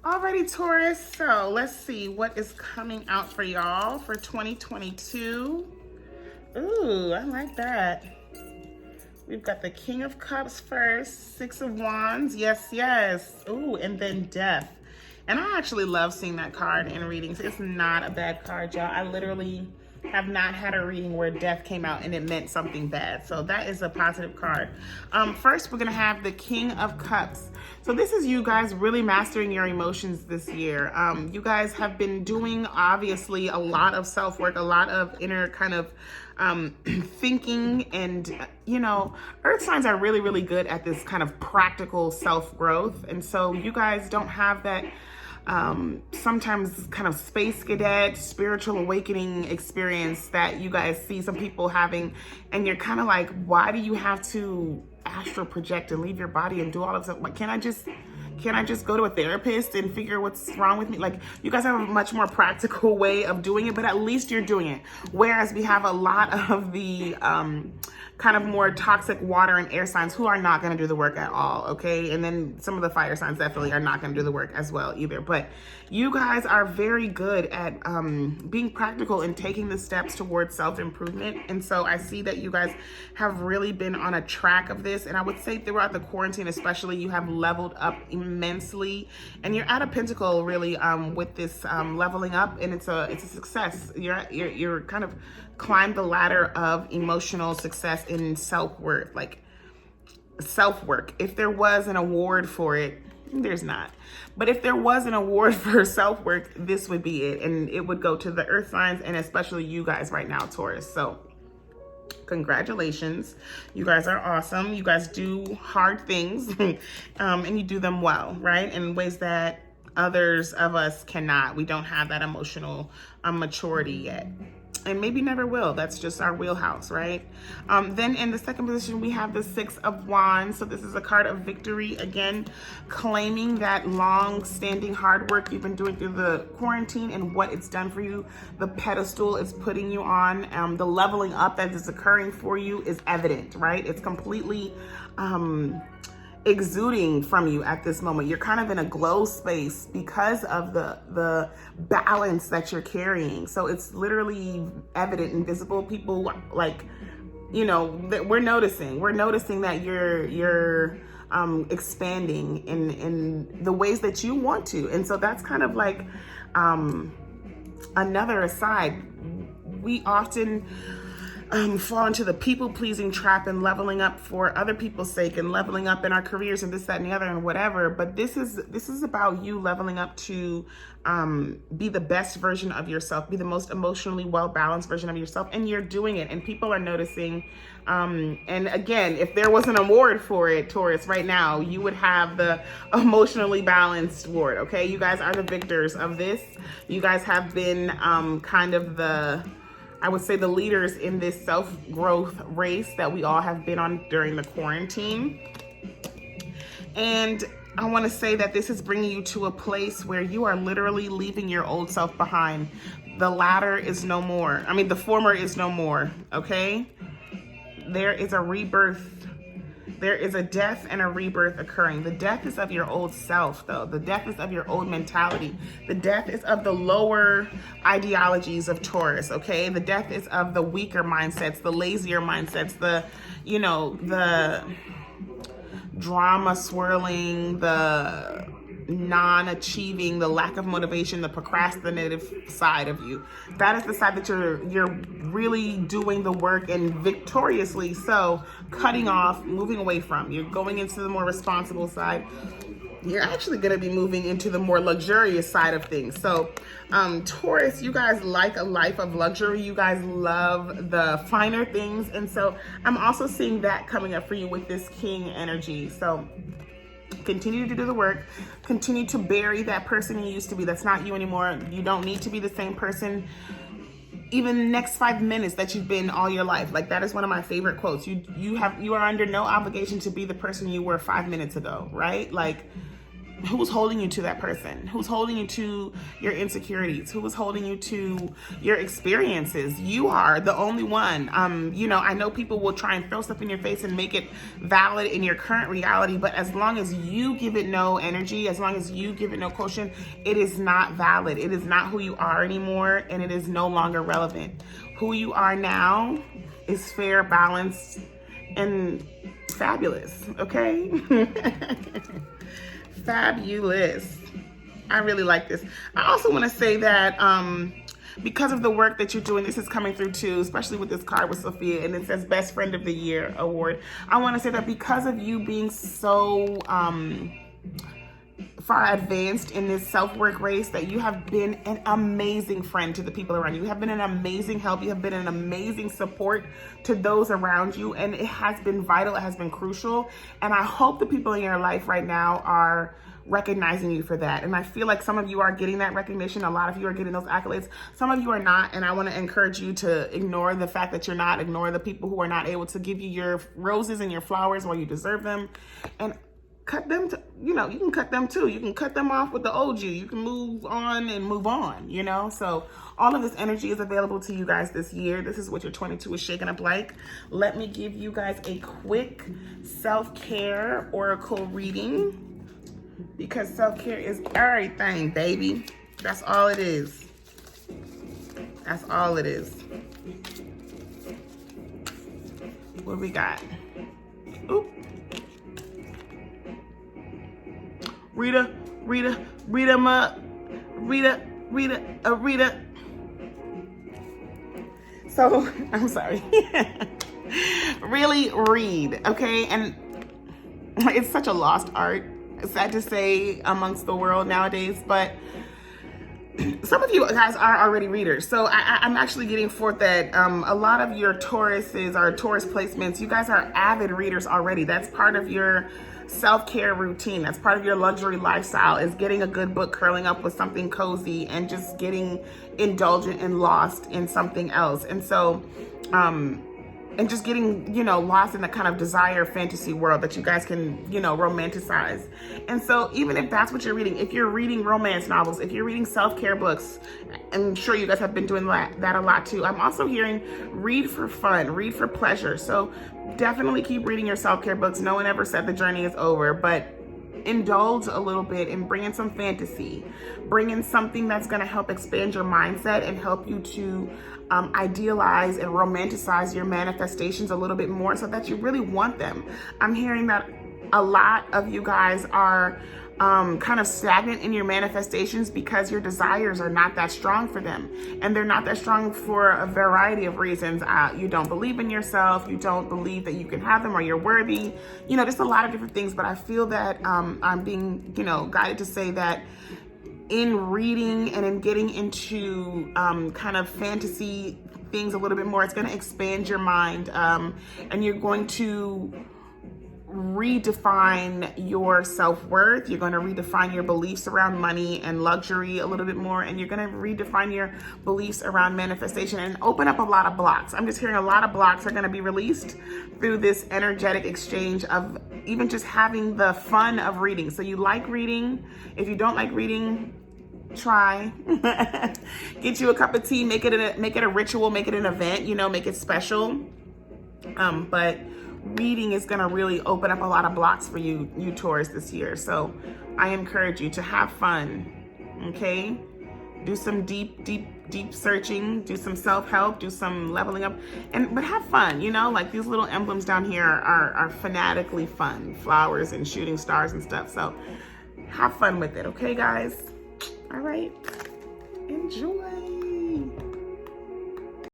Alrighty, Taurus, so let's see what is coming out for y'all for 2022. Ooh, I like that. We've got the King of Cups first, Six of Wands, yes, yes. Ooh, and then Death. And I actually love seeing that card in readings. It's not a bad card, y'all. I literally have not had a reading where Death came out and it meant something bad. So that is a positive card. First, we're gonna have the King of Cups. So this is you guys really mastering your emotions this year. You guys have been doing, obviously, a lot of self-work, a lot of inner kind of thinking, and earth signs are really, really good at this kind of practical self-growth. And so you guys don't have that sometimes kind of space cadet, spiritual awakening experience that you guys see some people having. And you're kind of like, why do you have to astral project and leave your body and do all of that? Like, can't I just go to a therapist and figure what's wrong with me? Like, you guys have a much more practical way of doing it, but at least you're doing it. Whereas we have a lot of the kind of more toxic water and air signs who are not going to do the work at all, okay? And then some of the fire signs definitely are not going to do the work as well either. But you guys are very good at being practical and taking the steps towards self-improvement. And so I see that you guys have really been on a track of this. And I would say throughout the quarantine especially, you have leveled up immensely. And you're at a pinnacle really with this leveling up, and it's a success. You're kind of climbed the ladder of emotional success in self-worth, like self-work. If there was an award for it, there's not. But if there was an award for self-work, this would be it. And it would go to the earth signs, and especially you guys right now, Taurus. So congratulations. You guys are awesome. You guys do hard things and you do them well, right? In ways that others of us cannot. We don't have that emotional maturity yet. And maybe never will. That's just our wheelhouse, right? Then in the second position, we have the Six of Wands. So this is a card of victory. Again, claiming that long-standing hard work you've been doing through the quarantine and what it's done for you. The pedestal it's putting you on. The leveling up that is occurring for you is evident, right? It's completely exuding from you at this moment. You're kind of in a glow space because of the balance that you're carrying. So it's literally evident and visible. People like, that we're noticing that you're expanding in the ways that you want to. And so that's kind of like another aside. We often fall into the people-pleasing trap and leveling up for other people's sake and leveling up in our careers and this, that, and the other and whatever. But this is about you leveling up to be the best version of yourself, be the most emotionally well-balanced version of yourself, and you're doing it, and people are noticing. And again, if there was an award for it, Taurus, right now, you would have the emotionally balanced award, okay? You guys are the victors of this. You guys have been kind of I would say the leaders in this self-growth race that we all have been on during the quarantine. And I want to say that this is bringing you to a place where you are literally leaving your old self behind. The latter is no more. I mean, the former is no more, okay? There is a rebirth. There is a death and a rebirth occurring. The death is of your old self, though. The death is of your old mentality. The death is of the lower ideologies of Taurus, okay? The death is of the weaker mindsets, the lazier mindsets, the drama swirling, the non-achieving, the lack of motivation, the procrastinative side of you. That is the side that you're really doing the work and victoriously so cutting off, moving away from. You're going into the more responsible side. You're actually going to be moving into the more luxurious side of things. So Taurus, you guys like a life of luxury. You guys love the finer things. And so I'm also seeing that coming up for you with this King energy. So continue to do the work. Continue to bury that person you used to be. That's not you anymore. You don't need to be the same person even the next 5 minutes that you've been all your life. Like, that is one of my favorite quotes. You are under no obligation to be the person you were 5 minutes ago, right? Like, Who's holding you to that person? Who's holding you to your insecurities? Who is holding you to your experiences? You are the only one. You know, I know people will try and throw stuff in your face and make it valid in your current reality, but as long as you give it no energy, as long as you give it no quotient, it is not valid. It is not who you are anymore, and it is no longer relevant. Who you are now is fair, balanced, and fabulous, okay? Fabulous. I really like this. I also want to say that because of the work that you're doing, this is coming through too, especially with this card with Sophia, and it says Best Friend of the Year award. I want to say that because of you being so far advanced in this self-work race, that you have been an amazing friend to the people around you. You have been an amazing help. You have been an amazing support to those around you, and it has been vital. It has been crucial, and I hope the people in your life right now are recognizing you for that. And I feel like some of you are getting that recognition. A lot of you are getting those accolades. Some of you are not, and I want to encourage you to ignore the fact that you're not. Ignore the people who are not able to give you your roses and your flowers while you deserve them, and cut them to, you know, you can cut them too. You can cut them off with the old you. You can move on and move on, you know? So all of this energy is available to you guys this year. This is what your 22 is shaking up like. Let me give you guys a quick self-care oracle reading, because self-care is everything, baby. That's all it is. That's all it is. What we got? Oop. Rita. So, I'm sorry. Really read, okay? And it's such a lost art. It's sad to say amongst the world nowadays, but some of you guys are already readers. So I'm actually getting forth that a lot of your Tauruses or Taurus placements, you guys are avid readers already. That's part of your self-care routine. That's part of your luxury lifestyle, is getting a good book, curling up with something cozy, and just getting indulgent and lost in something else. And so, and just getting, you know, lost in the kind of desire fantasy world that you guys can, you know, romanticize. And so even if that's what you're reading, if you're reading romance novels, if you're reading self-care books, I'm sure you guys have been doing that a lot too. I'm also hearing read for fun, read for pleasure. So definitely keep reading your self-care books. No one ever said the journey is over, but indulge a little bit and bring in some fantasy. Bring in something that's going to help expand your mindset and help you to idealize and romanticize your manifestations a little bit more so that you really want them. I'm hearing that a lot of you guys are kind of stagnant in your manifestations because your desires are not that strong for them. And they're not that strong for a variety of reasons. You don't believe in yourself. You don't believe that you can have them or you're worthy. You know, just a lot of different things. But I feel that I'm being, you know, guided to say that in reading and in getting into kind of fantasy things a little bit more, it's going to expand your mind, and you're going to redefine your self-worth. You're going to redefine your beliefs around money and luxury a little bit more, and you're going to redefine your beliefs around manifestation and open up a lot of blocks. I'm just hearing a lot of blocks are going to be released through this energetic exchange of even just having the fun of reading. So you like reading. If you don't like reading, try. Get you a cup of tea, make it a ritual, make it an event, you know, make it special. But reading is going to really open up a lot of blocks for you Taurus this year. So I encourage you to have fun. Okay, do some deep searching, do some self-help, do some leveling up, but have fun. You know, like these little emblems down here are fanatically fun, flowers and shooting stars and stuff. So have fun with it. Okay, guys. All right, enjoy.